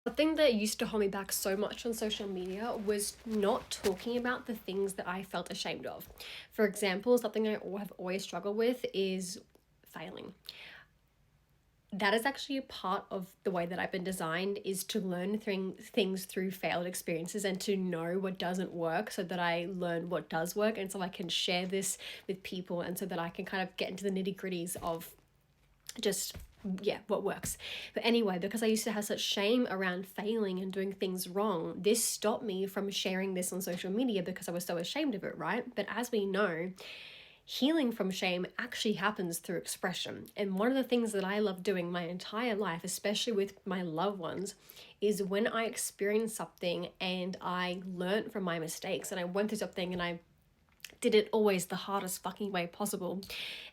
Something that used to hold me back so much on social media was not talking about the things that I felt ashamed of. For example, something I have always struggled with is failing. That is actually a part of the way that I've been designed, is to learn things through failed experiences and to know what doesn't work so that I learn what does work, and so I can share this with people, and so that I can kind of get into the nitty-gritties of just, yeah, what works. But anyway, because I used to have such shame around failing and doing things wrong, this stopped me from sharing this on social media because I was so ashamed of it, right? But as we know, healing from shame actually happens through expression. And one of the things that I love doing my entire life, especially with my loved ones, is when I experience something and I learn from my mistakes and I went through something and I did it always the hardest fucking way possible.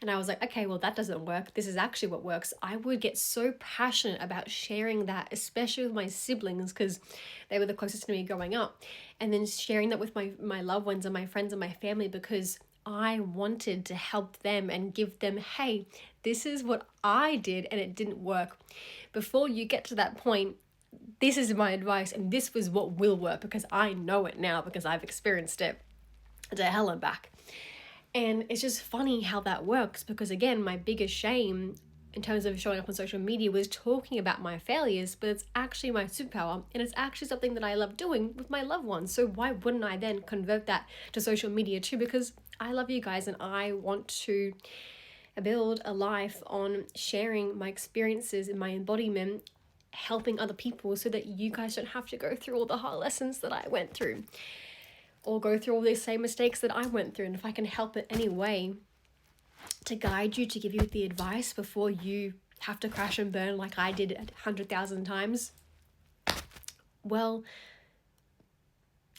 And I was like, okay, well, that doesn't work. This is actually what works. I would get so passionate about sharing that, especially with my siblings, because they were the closest to me growing up. And then sharing that with my loved ones and my friends and my family, because I wanted to help them and give them, hey, this is what I did and it didn't work. Before you get to that point, this is my advice and this was what will work, because I know it now because I've experienced it to hell and back. And it's just funny how that works, because again, my biggest shame in terms of showing up on social media was talking about my failures, but it's actually my superpower, and it's actually something that I love doing with my loved ones. So why wouldn't I then convert that to social media too? Because I love you guys and I want to build a life on sharing my experiences and my embodiment, helping other people, so that you guys don't have to go through all the hard lessons that I went through, or go through all these same mistakes that I went through. And if I can help it any way to guide you, to give you the advice before you have to crash and burn like I did 100,000 times, well,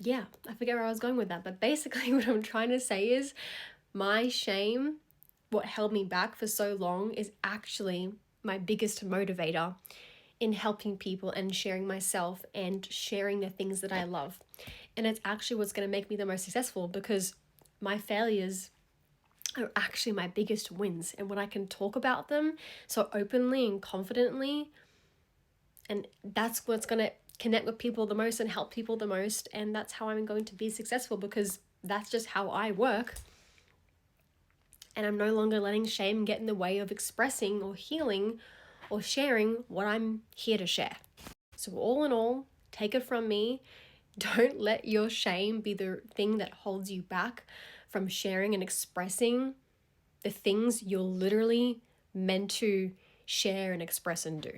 yeah, I forget where I was going with that. But basically what I'm trying to say is my shame, what held me back for so long, is actually my biggest motivator in helping people and sharing myself and sharing the things that I love. And it's actually what's going to make me the most successful, because my failures are actually my biggest wins. And when I can talk about them so openly and confidently, and that's what's going to connect with people the most and help people the most. And that's how I'm going to be successful, because that's just how I work. And I'm no longer letting shame get in the way of expressing or healing or sharing what I'm here to share. So all in all, take it from me, don't let your shame be the thing that holds you back from sharing and expressing the things you're literally meant to share and express and do.